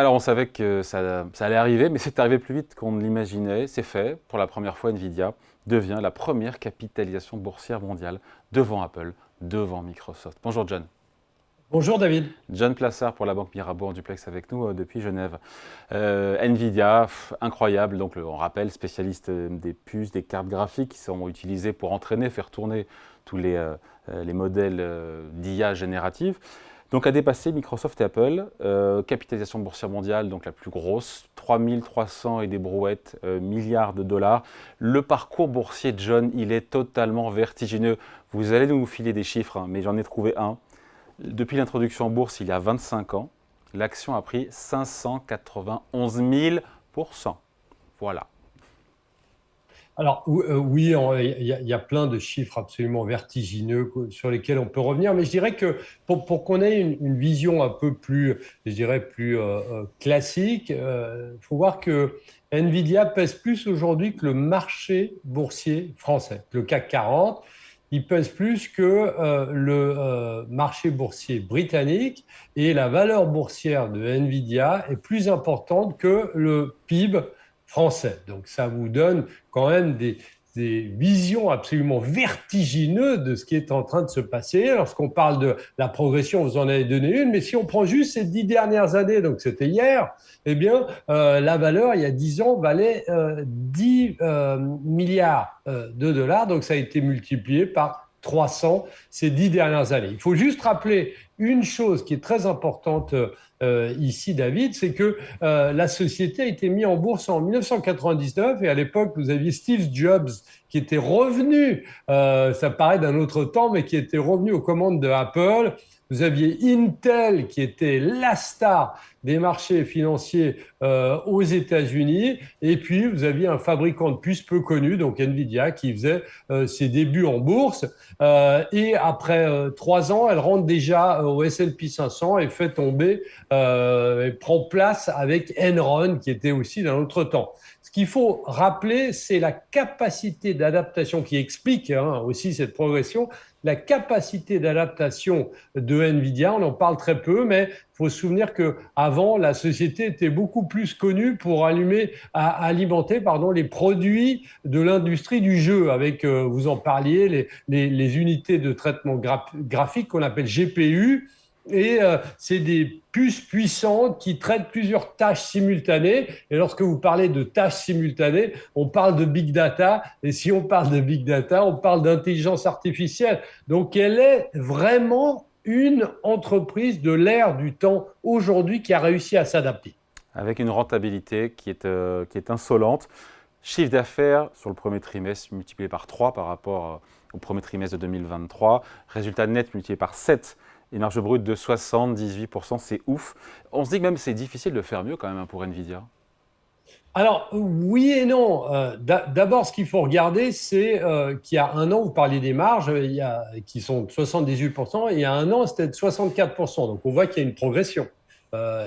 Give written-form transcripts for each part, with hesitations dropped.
Alors, on savait que ça allait arriver, mais c'est arrivé plus vite qu'on ne l'imaginait. C'est fait. Pour la première fois, Nvidia devient la première capitalisation boursière mondiale devant Apple, devant Microsoft. Bonjour John. Bonjour David. John Plassard pour la Banque Mirabeau en duplex avec nous depuis Genève. Nvidia, incroyable. Donc, on rappelle, spécialiste des puces, des cartes graphiques qui sont utilisées pour entraîner, faire tourner tous les modèles d'IA générative. Donc, a dépassé Microsoft et Apple. Capitalisation boursière mondiale, donc la plus grosse, 3300 et des brouettes milliards de dollars. Le parcours boursier de John, il est totalement vertigineux. Vous allez nous filer des chiffres, hein, mais j'en ai trouvé un. Depuis l'introduction en bourse, il y a 25 ans, l'action a pris 591 000%. Voilà. Alors oui, il y a plein de chiffres absolument vertigineux sur lesquels on peut revenir, mais je dirais que pour qu'on ait une vision un peu plus, je dirais, plus classique, il faut voir que Nvidia pèse plus aujourd'hui que le marché boursier français, le CAC 40. Il pèse plus que le marché boursier britannique et la valeur boursière de Nvidia est plus importante que le PIB français. Donc ça vous donne quand même des visions absolument vertigineuses de ce qui est en train de se passer. Lorsqu'on parle de la progression, vous en avez donné une, mais si on prend juste ces 10 dernières années, donc c'était hier, eh bien, la valeur, il y a 10 ans, valait 10 milliards de dollars, donc ça a été multiplié par 300 ces 10 dernières années. Il faut juste rappeler une chose qui est très importante ici, David, c'est que la société a été mise en bourse en 1999 et à l'époque, vous aviez Steve Jobs qui était revenu, ça paraît d'un autre temps, mais qui était revenu aux commandes de Apple. Vous aviez Intel qui était la star des marchés financiers aux États-Unis. Et puis, vous aviez un fabricant de puces peu connu, donc Nvidia, qui faisait ses débuts en bourse. Et après 3 ans, elle rentre déjà au S&P 500 et fait tomber, et prend place avec Enron, qui était aussi d'un autre temps. Ce qu'il faut rappeler, c'est la capacité d'adaptation qui explique aussi cette progression, la capacité d'adaptation de Nvidia. On en parle très peu, mais il faut se souvenir qu'avant, la société était beaucoup plus connue pour alimenter les produits de l'industrie du jeu, avec, vous en parliez, les unités de traitement graphique qu'on appelle GPU. Et c'est des puces puissantes qui traitent plusieurs tâches simultanées. Et lorsque vous parlez de tâches simultanées, on parle de big data. Et si on parle de big data, on parle d'intelligence artificielle. Donc, elle est vraiment une entreprise de l'ère du temps aujourd'hui qui a réussi à s'adapter. Avec une rentabilité qui est insolente. Chiffre d'affaires sur le premier trimestre multiplié par 3 par rapport au premier trimestre de 2023. Résultat net multiplié par 7. Une marge brute de 78%, c'est ouf. On se dit que même c'est difficile de faire mieux quand même pour Nvidia. Alors, oui et non. D'abord, ce qu'il faut regarder, c'est qu'il y a un an, vous parliez des marges qui sont de 78%, et il y a un an, c'était de 64%. Donc, on voit qu'il y a une progression.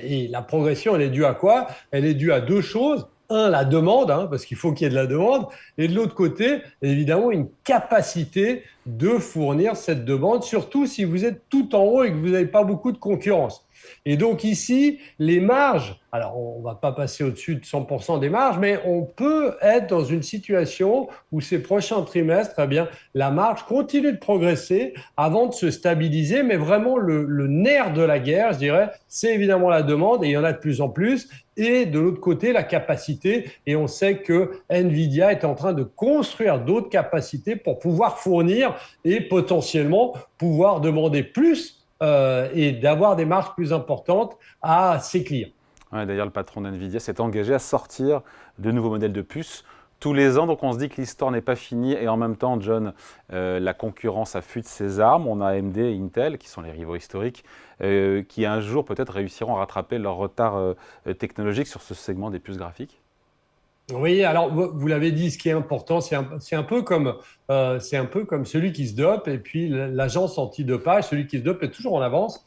Et la progression, elle est due à quoi? Elle est due à deux choses. Un, la demande, parce qu'il faut qu'il y ait de la demande. Et de l'autre côté, évidemment, une capacité de fournir cette demande, surtout si vous êtes tout en haut et que vous n'avez pas beaucoup de concurrence. Et donc ici, les marges, alors on ne va pas passer au-dessus de 100% des marges, mais on peut être dans une situation où ces prochains trimestres, eh bien, la marge continue de progresser avant de se stabiliser, mais vraiment le nerf de la guerre, je dirais, c'est évidemment la demande, et il y en a de plus en plus, et de l'autre côté, la capacité, et on sait que Nvidia est en train de construire d'autres capacités pour pouvoir fournir et potentiellement pouvoir demander plus et d'avoir des marges plus importantes à ses clients. Ouais, d'ailleurs, le patron d'NVIDIA s'est engagé à sortir de nouveaux modèles de puces tous les ans. Donc on se dit que l'histoire n'est pas finie. Et en même temps, John, la concurrence affûte ses armes. On a AMD et Intel, qui sont les rivaux historiques, qui un jour peut-être réussiront à rattraper leur retard technologique sur ce segment des puces graphiques. Oui, alors vous l'avez dit, ce qui est important, c'est un peu comme celui qui se dope et puis l'agence antidopage, celui qui se dope est toujours en avance.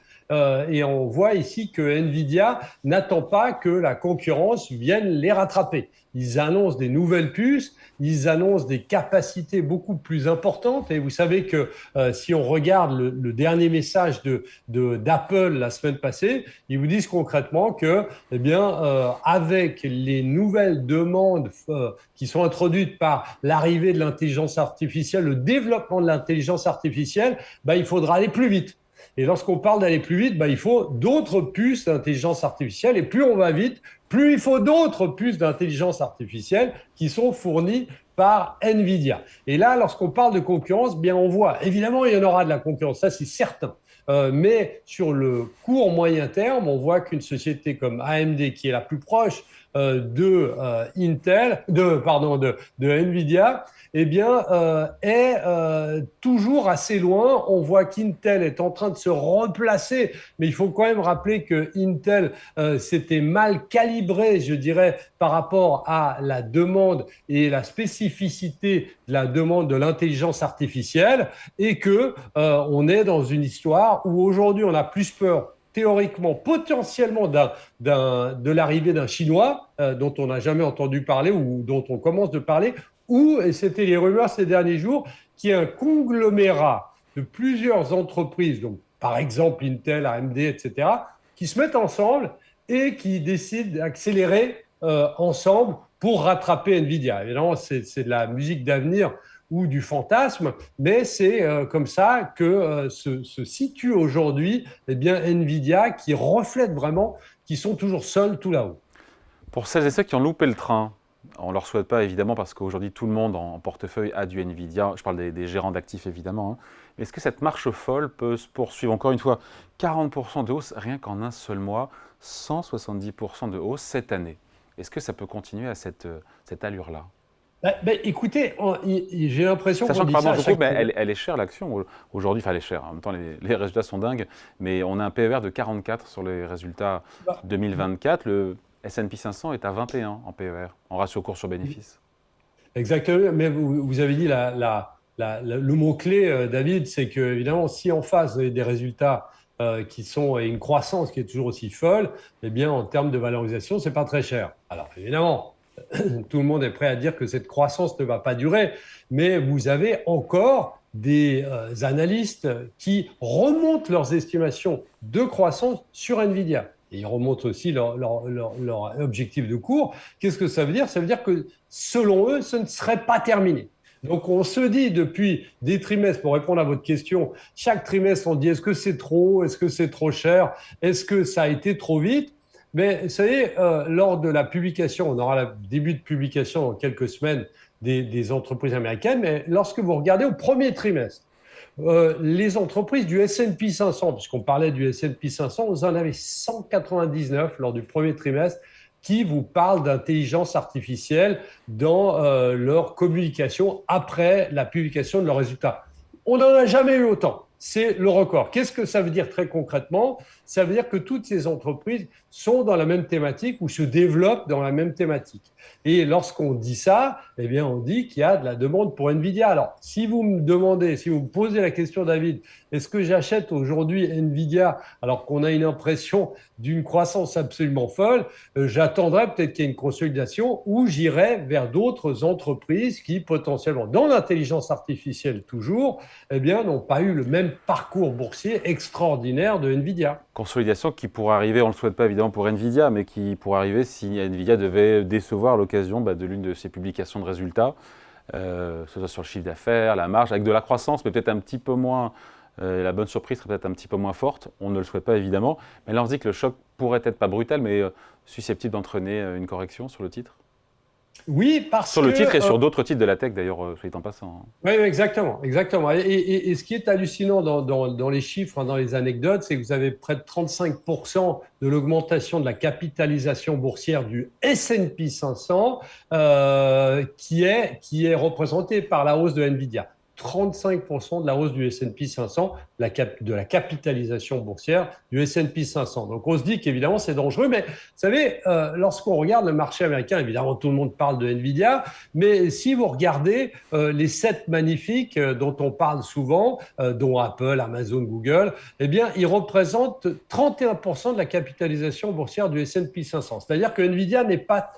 Et on voit ici que Nvidia n'attend pas que la concurrence vienne les rattraper. Ils annoncent des nouvelles puces, ils annoncent des capacités beaucoup plus importantes. Et vous savez que si on regarde le dernier message d'Apple la semaine passée, ils vous disent concrètement que, eh bien, avec les nouvelles demandes qui sont introduites par l'arrivée de l'intelligence artificielle, le développement de l'intelligence artificielle, bah, il faudra aller plus vite. Et lorsqu'on parle d'aller plus vite, bah, il faut d'autres puces d'intelligence artificielle. Et plus on va vite, plus il faut d'autres puces d'intelligence artificielle qui sont fournies par Nvidia. Et là, lorsqu'on parle de concurrence, bien on voit, évidemment, il y en aura de la concurrence, ça c'est certain. Mais sur le court moyen terme, on voit qu'une société comme AMD, qui est la plus proche de Nvidia, eh bien, est toujours assez loin. On voit qu'Intel est en train de se replacer, mais il faut quand même rappeler que Intel s'était mal calibré, je dirais, par rapport à la demande et la spécificité de la demande de l'intelligence artificielle, et que on est dans une histoire où aujourd'hui on a plus peur théoriquement, potentiellement de l'arrivée d'un Chinois dont on n'a jamais entendu parler ou dont on commence de parler, ou, et c'était les rumeurs ces derniers jours, qu'il y a un conglomérat de plusieurs entreprises, donc par exemple Intel, AMD, etc., qui se mettent ensemble et qui décident d'accélérer ensemble pour rattraper Nvidia. Évidemment, c'est de la musique d'avenir ou du fantasme, mais c'est comme ça que se situe aujourd'hui eh bien, Nvidia, qui reflète vraiment qu'ils sont toujours seuls tout là-haut. Pour celles et ceux qui ont loupé le train, on ne leur souhaite pas évidemment parce qu'aujourd'hui tout le monde en portefeuille a du Nvidia, je parle des gérants d'actifs évidemment, hein. Est-ce que cette marche folle peut se poursuivre? Encore une fois, 40% de hausse rien qu'en un seul mois, 170% de hausse cette année. Est-ce que ça peut continuer à cette allure-là? Écoutez, j'ai l'impression qu'on Sachant que, dit pardon, ça à je chaque coupe, mais elle est chère l'action aujourd'hui, enfin elle est chère, en même temps les résultats sont dingues, mais on a un PER de 44 sur les résultats fois. 2024, le S&P 500 est à 21 en PER, en ratio cours sur bénéfice. Exactement, mais vous avez dit le mot-clé, David, c'est que évidemment, si en face vous avez des résultats qui sont et une croissance qui est toujours aussi folle, eh bien, en termes de valorisation, c'est pas très cher. Alors évidemment, tout le monde est prêt à dire que cette croissance ne va pas durer, mais vous avez encore des analystes qui remontent leurs estimations de croissance sur Nvidia. Et ils remontent aussi leur objectif de cours. Qu'est-ce que ça veut dire? Ça veut dire que selon eux, ce ne serait pas terminé. Donc on se dit depuis des trimestres, pour répondre à votre question, chaque trimestre on dit est-ce que c'est trop, est-ce que c'est trop cher, est-ce que ça a été trop vite? Mais vous savez, lors de la publication, on aura le début de publication dans quelques semaines des entreprises américaines, mais lorsque vous regardez au premier trimestre, les entreprises du S&P 500, puisqu'on parlait du S&P 500, vous en avez 199 lors du premier trimestre qui vous parlent d'intelligence artificielle dans leur communication après la publication de leurs résultats. On n'en a jamais eu autant. C'est le record. Qu'est-ce que ça veut dire très concrètement? Ça veut dire que toutes ces entreprises sont dans la même thématique ou se développent dans la même thématique. Et lorsqu'on dit ça, eh bien, on dit qu'il y a de la demande pour Nvidia. Alors, si vous me demandez, si vous me posez la question, David, est-ce que j'achète aujourd'hui Nvidia alors qu'on a une impression d'une croissance absolument folle, j'attendrai peut-être qu'il y ait une consolidation ou j'irai vers d'autres entreprises qui potentiellement, dans l'intelligence artificielle toujours, eh bien, n'ont pas eu le même parcours boursier extraordinaire de Nvidia. Consolidation qui pourrait arriver, on ne le souhaite pas évidemment pour Nvidia, mais qui pourrait arriver si Nvidia devait décevoir à l'occasion de l'une de ses publications de résultats, que ce soit sur le chiffre d'affaires, la marge, avec de la croissance, mais peut-être un petit peu moins, la bonne surprise serait peut-être un petit peu moins forte, on ne le souhaite pas évidemment, mais là on se dit que le choc pourrait être pas brutal, mais susceptible d'entraîner une correction sur le titre. Oui, parce sur le que, titre et sur d'autres titres de la tech d'ailleurs, soit en passant. Oui, exactement, exactement. Et ce qui est hallucinant dans les chiffres, hein, dans les anecdotes, c'est que vous avez près de 35% de l'augmentation de la capitalisation boursière du S&P 500 qui est représentée par la hausse de Nvidia. 35% de la hausse du S&P 500, de la capitalisation boursière du S&P 500. Donc on se dit qu'évidemment c'est dangereux, mais vous savez, lorsqu'on regarde le marché américain, évidemment tout le monde parle de Nvidia, mais si vous regardez les 7 magnifiques dont on parle souvent, dont Apple, Amazon, Google, eh bien ils représentent 31% de la capitalisation boursière du S&P 500. C'est-à-dire que Nvidia n'est pas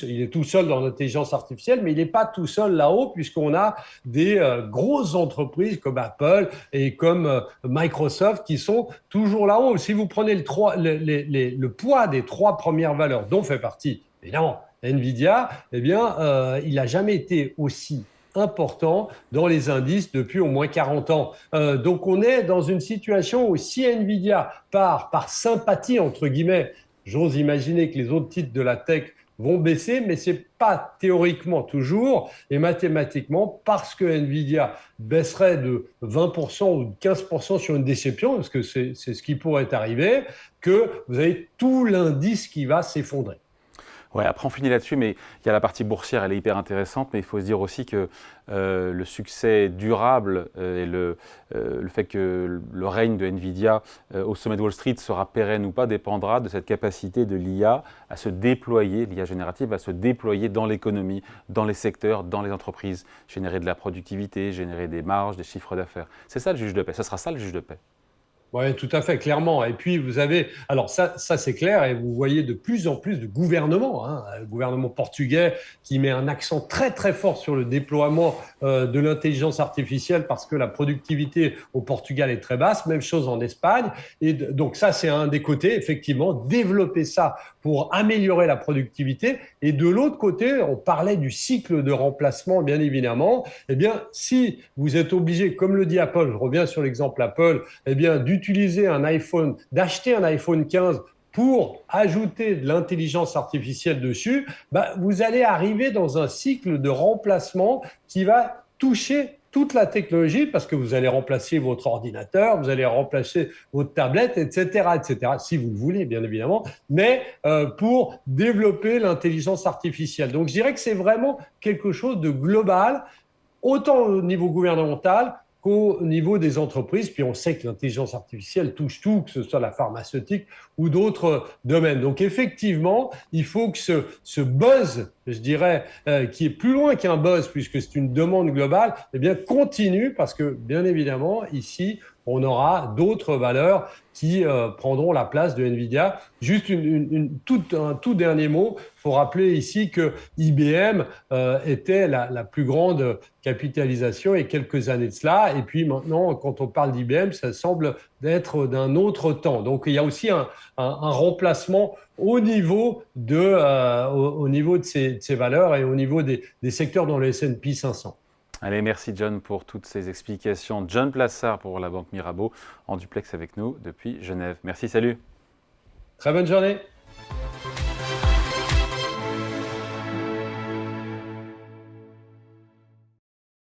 il est tout seul dans l'intelligence artificielle, mais il n'est pas tout seul là-haut, puisqu'on a des grosses entreprises comme Apple et comme Microsoft qui sont toujours là-haut. Si vous prenez le poids des 3 premières valeurs, dont fait partie, évidemment, Nvidia, eh bien, il n'a jamais été aussi important dans les indices depuis au moins 40 ans. Donc, on est dans une situation où si Nvidia part par sympathie, entre guillemets, j'ose imaginer que les autres titres de la tech vont baisser, mais ce n'est pas théoriquement toujours et mathématiquement parce que Nvidia baisserait de 20% ou de 15% sur une déception, parce que c'est ce qui pourrait arriver, que vous avez tout l'indice qui va s'effondrer. Ouais, après on finit là-dessus, mais il y a la partie boursière, elle est hyper intéressante, mais il faut se dire aussi que le succès durable et le fait que le règne de Nvidia au sommet de Wall Street sera pérenne ou pas dépendra de cette capacité de l'IA à se déployer, l'IA générative à se déployer dans l'économie, dans les secteurs, dans les entreprises, générer de la productivité, générer des marges, des chiffres d'affaires. C'est ça le juge de paix, ça sera ça le juge de paix. Oui, tout à fait, clairement. Et puis, vous avez, alors ça c'est clair, et vous voyez de plus en plus de gouvernements, le gouvernement portugais qui met un accent très très fort sur le déploiement de l'intelligence artificielle parce que la productivité au Portugal est très basse, même chose en Espagne. Et donc ça, c'est un des côtés, effectivement, développer ça pour améliorer la productivité. Et de l'autre côté, on parlait du cycle de remplacement, bien évidemment. Eh bien, si vous êtes obligé, comme le dit Apple, je reviens sur l'exemple Apple, eh bien, d'utiliser un iPhone, d'acheter un iPhone 15 pour ajouter de l'intelligence artificielle dessus, vous allez arriver dans un cycle de remplacement qui va toucher toute la technologie parce que vous allez remplacer votre ordinateur, vous allez remplacer votre tablette, etc., si vous le voulez, bien évidemment, mais pour développer l'intelligence artificielle. Donc, je dirais que c'est vraiment quelque chose de global, autant au niveau gouvernemental qu'au niveau des entreprises. Puis on sait que l'intelligence artificielle touche tout, que ce soit la pharmaceutique ou d'autres domaines. Donc effectivement, il faut que ce buzz, je dirais, qui est plus loin qu'un buzz puisque c'est une demande globale, eh bien continue parce que bien évidemment, ici, on aura d'autres valeurs qui prendront la place de Nvidia. Juste un tout dernier mot. Il faut rappeler ici que IBM était la plus grande capitalisation il y a quelques années de cela. Et puis maintenant, quand on parle d'IBM, ça semble être d'un autre temps. Donc, il y a aussi un remplacement au niveau de ces valeurs et au niveau des secteurs dans le S&P 500. Allez, merci John pour toutes ces explications. John Plassard pour la Banque Mirabeau, en duplex avec nous depuis Genève. Merci, salut. Très bonne journée.